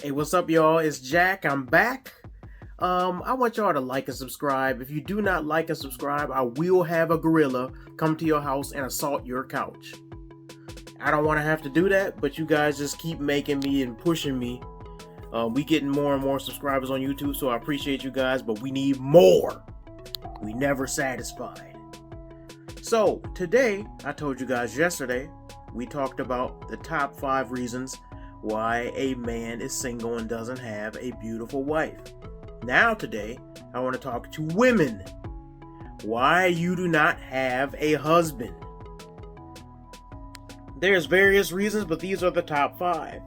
Hey, what's up, y'all? It's Jack. I'm back. I want y'all to like and subscribe. If you do not like and subscribe, I will have a gorilla come to your house and assault your couch. I don't want to have to do that, but you guys just keep making me and pushing me. We getting more and more subscribers on YouTube, so I appreciate you guys, but we need more. We never satisfied. So today, I told you guys yesterday, we talked about the top 5 reasons why a man is single and doesn't have a beautiful wife. Now today, I want to talk to women. Why you do not have a husband. There's various reasons, but these are the top 5.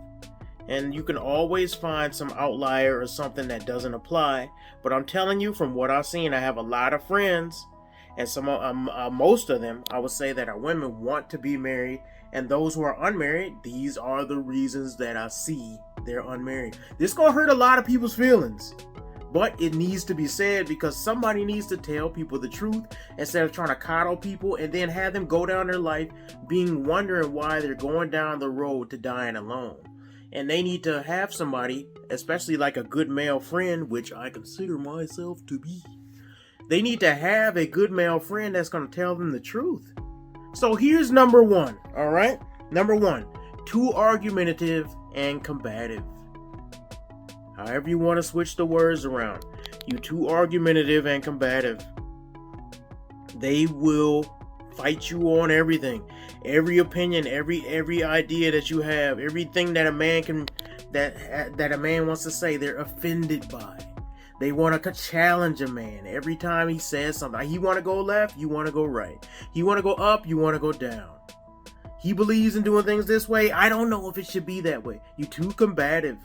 And you can always find some outlier or something that doesn't apply. But I'm telling you, from what I've seen, I have a lot of friends, and most of them, I would say, that are women want to be married. And those who are unmarried, these are the reasons that I see they're unmarried. This is going to hurt a lot of people's feelings. But it needs to be said because somebody needs to tell people the truth instead of trying to coddle people and then have them go down their life wondering why they're going down the road to dying alone. And they need to have somebody, especially like a good male friend, which I consider myself to be. They need to have a good male friend that's going to tell them the truth. So here's number 1, all right? Number 1, too argumentative and combative. However you want to switch the words around. You too argumentative and combative. They will fight you on everything. Every opinion, every idea that you have, everything that a man can that a man wants to say, they're offended by. They want to challenge a man every time he says something. He want to go left, you want to go right. He want to go up, you want to go down. He believes in doing things this way. I don't know if it should be that way. You too combative.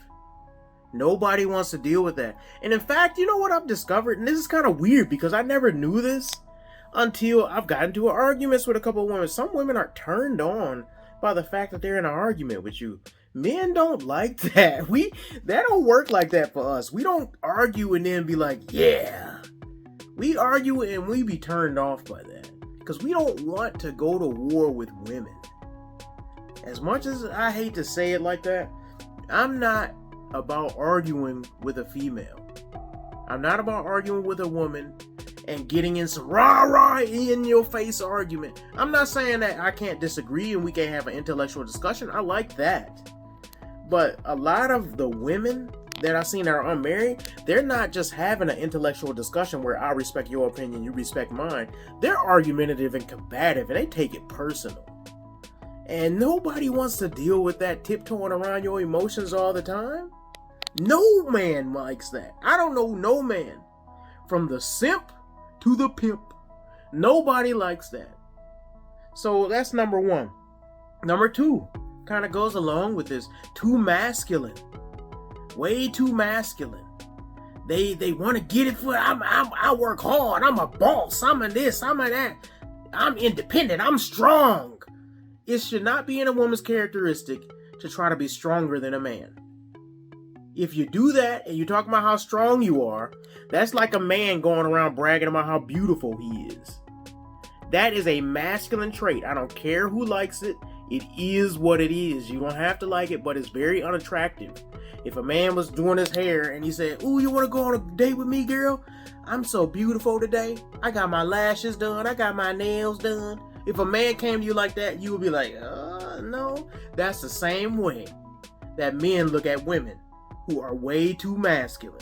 Nobody wants to deal with that. And in fact, you know what I've discovered? And this is kind of weird because I never knew this until I've gotten into arguments with a couple of women. Some women are turned on by the fact that they're in an argument with you. Men don't like that. That don't work like that for us. We don't argue and then be like, yeah. We argue and we be turned off by that. Because we don't want to go to war with women. As much as I hate to say it like that, I'm not about arguing with a female. I'm not about arguing with a woman and getting in some rah-rah in your face argument. I'm not saying that I can't disagree and we can't have an intellectual discussion. I like that. But a lot of the women that I've seen that are unmarried, they're not just having an intellectual discussion where I respect your opinion, you respect mine. They're argumentative and combative, and they take it personal. And nobody wants to deal with that tiptoeing around your emotions all the time. No man likes that. I don't know no man. From the simp to the pimp. Nobody likes that. So that's number 1. Number 2 kind of goes along with this. Too masculine. Way too masculine. They want to get it for I work hard. I'm a boss. I'm a this. I'm a that. I'm independent. I'm strong. It should not be in a woman's characteristic to try to be stronger than a man. If you do that and you talk about how strong you are, that's like a man going around bragging about how beautiful he is. That is a masculine trait. I don't care who likes it. It is what it is. You don't have to like it, but it's very unattractive. If a man was doing his hair and he said, "Ooh, you want to go on a date with me, girl? I'm so beautiful today. I got my lashes done. I got my nails done." If a man came to you like that, you would be like, no. That's the same way that men look at women who are way too masculine.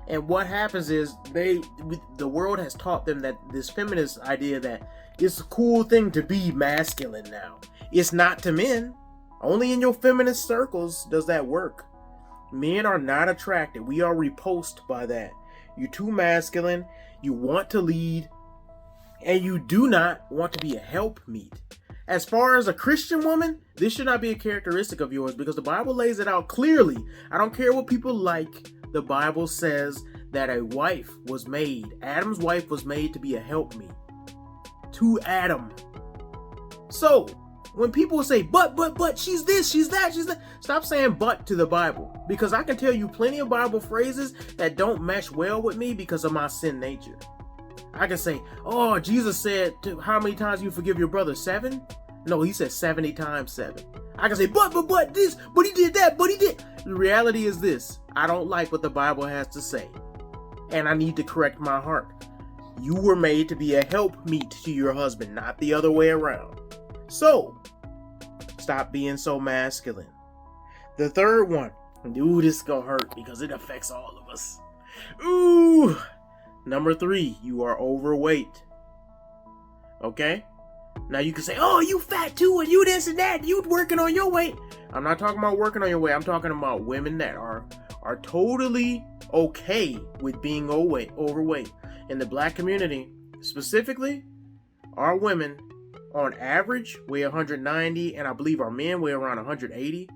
And what happens is the world has taught them that this feminist idea that it's a cool thing to be masculine now. It's not to men. Only in your feminist circles does that work. Men are not attracted. We are repulsed by that. You're too masculine. You want to lead. And you do not want to be a helpmeet. As far as a Christian woman, this should not be a characteristic of yours because the Bible lays it out clearly. I don't care what people like. The Bible says that a wife was made. Adam's wife was made to be a helpmeet to Adam. So when people say, but, she's this, she's that, stop saying but to the Bible. Because I can tell you plenty of Bible phrases that don't mesh well with me because of my sin nature. I can say, oh, Jesus said, how many times you forgive your brother? 7? No, he said 70 times 7. I can say, but this, but he did that, but he did. The reality is this: I don't like what the Bible has to say, and I need to correct my heart. You were made to be a helpmeet to your husband, not the other way around. So, stop being so masculine. The third one, ooh, this is gonna hurt because it affects all of us. Ooh, number 3, you are overweight. Okay? Now you can say, oh, you fat too, and you this and that, you working on your weight. I'm not talking about working on your weight. I'm talking about women that are totally okay with being overweight. In the black community, specifically, our women on average weigh 190, and I believe our men weigh around 180.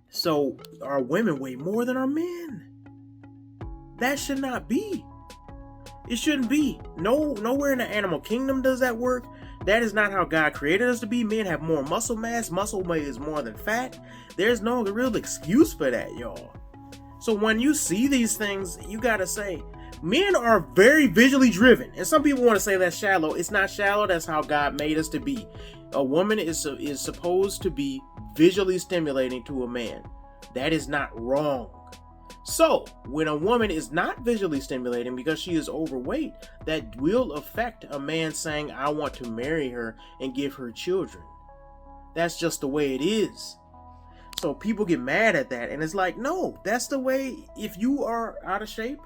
So our women weigh more than our men. That should not be. It shouldn't be. Nowhere in the animal kingdom does that work. That is not how God created us to be. Men have more muscle mass. Muscle weighs more than fat. There's no real excuse for that, y'all. So when you see these things, you gotta say, men are very visually driven. And some people want to say that's shallow. It's not shallow. That's how God made us to be. A woman is supposed to be visually stimulating to a man. That is not wrong. So, when a woman is not visually stimulating because she is overweight, that will affect a man saying, I want to marry her and give her children. That's just the way it is. So people get mad at that, and it's like, no, that's the way. If you are out of shape,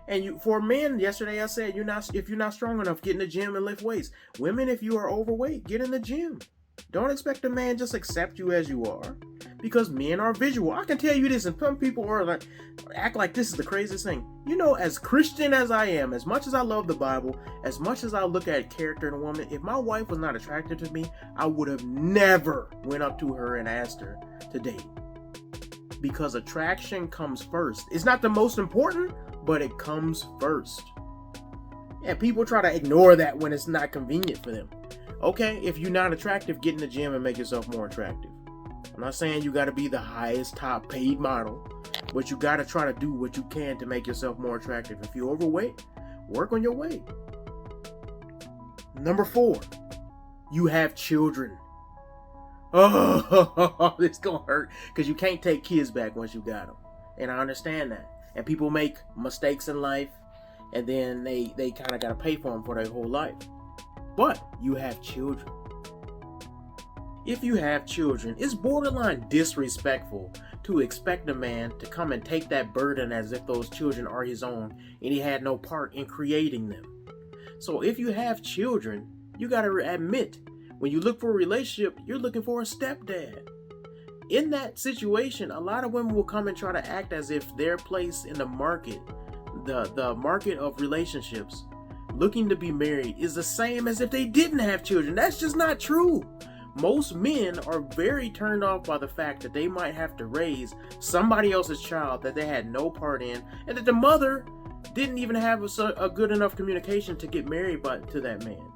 and for men, yesterday I said, if you're not strong enough, get in the gym and lift weights. Women, if you are overweight, get in the gym. Don't expect a man just accept you as you are, because men are visual. I can tell you this, and some people are like, act like this is the craziest thing. You know, as Christian as I am, as much as I love the Bible, as much as I look at character in a woman, if my wife was not attracted to me, I would have never went up to her and asked her to date. Because attraction comes first. It's not the most important, but it comes first. And people try to ignore that when it's not convenient for them. Okay, if you're not attractive, get in the gym and make yourself more attractive. I'm not saying you got to be the highest top paid model, but you got to try to do what you can to make yourself more attractive. If you're overweight, work on your weight. Number 4, you have children. Oh, it's going to hurt because you can't take kids back once you got them. And I understand that. And people make mistakes in life, and then they kind of got to pay for them for their whole life. But you have children. If you have children, it's borderline disrespectful to expect a man to come and take that burden as if those children are his own and he had no part in creating them. So if you have children, you got to admit, when you look for a relationship, you're looking for a stepdad. In that situation, a lot of women will come and try to act as if their place in the market, the market of relationships, looking to be married, is the same as if they didn't have children. That's just not true. Most men are very turned off by the fact that they might have to raise somebody else's child that they had no part in, and that the mother didn't even have a good enough communication to get married to that man.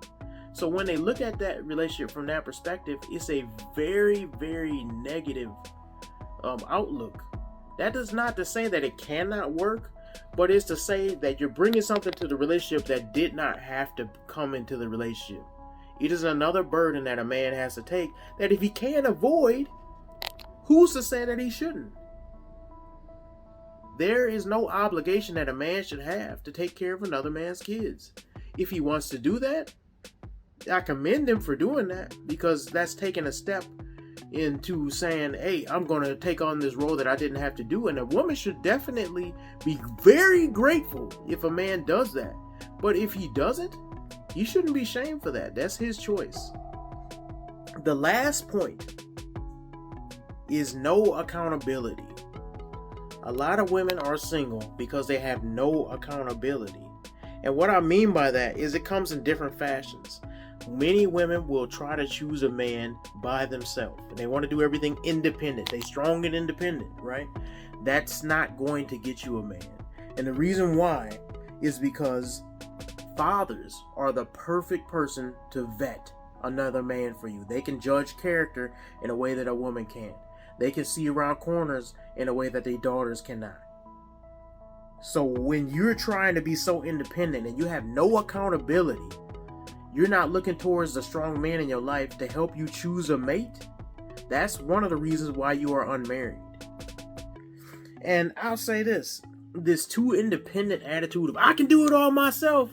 So when they look at that relationship from that perspective, it's a very, very negative outlook. That is not to say that it cannot work, but it's to say that you're bringing something to the relationship that did not have to come into the relationship. It is another burden that a man has to take that if he can't avoid, who's to say that he shouldn't? There is no obligation that a man should have to take care of another man's kids. If he wants to do that, I commend him for doing that, because that's taking a step into saying, hey, I'm going to take on this role that I didn't have to do. And a woman should definitely be very grateful if a man does that. But if he doesn't, he shouldn't be shamed for that. That's his choice. The last point is no accountability. A lot of women are single because they have no accountability. And what I mean by that is it comes in different fashions. Many women will try to choose a man by themselves. They want to do everything independent. They strong and independent, right? That's not going to get you a man. And the reason why is because fathers are the perfect person to vet another man for you. They can judge character in a way that a woman can't. They can see around corners in a way that their daughters cannot. So when you're trying to be so independent and you have no accountability, you're not looking towards the strong man in your life to help you choose a mate, That's one of the reasons why you are unmarried. And I'll say this too independent attitude of I can do it all myself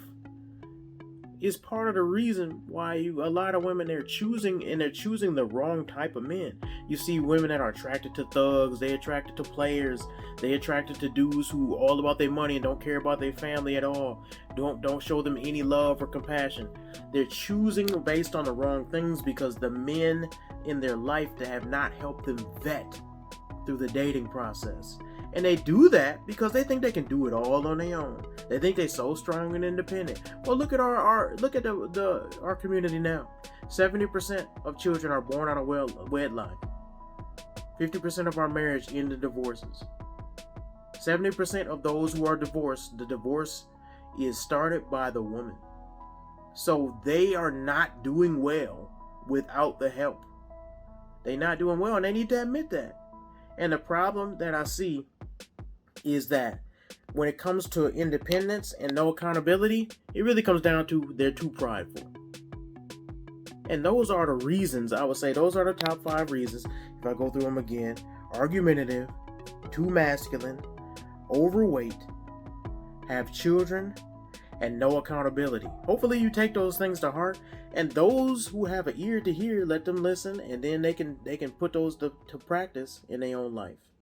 is part of the reason why a lot of women they're choosing the wrong type of men. You see women that are attracted to thugs, they're attracted to players, they're attracted to dudes who all about their money and don't care about their family at all. Don't show them any love or compassion. They're choosing based on the wrong things because the men in their life that have not helped them vet through the dating process. And they do that because they think they can do it all on their own. They think they're so strong and independent. Well, look at our community now. 70% of children are born out of wedlock. 50% of our marriage end in divorces. 70% of those who are divorced, the divorce is started by the woman. So they are not doing well without the help. They're not doing well, and they need to admit that. And the problem that I see is that when it comes to independence and no accountability, it really comes down to they're too prideful. And those are the reasons, I would say, those are the top 5 reasons. If I go through them again: argumentative, too masculine, overweight, have children, and no accountability. Hopefully you take those things to heart, and those who have an ear to hear, let them listen, and then they can put those to practice in their own life.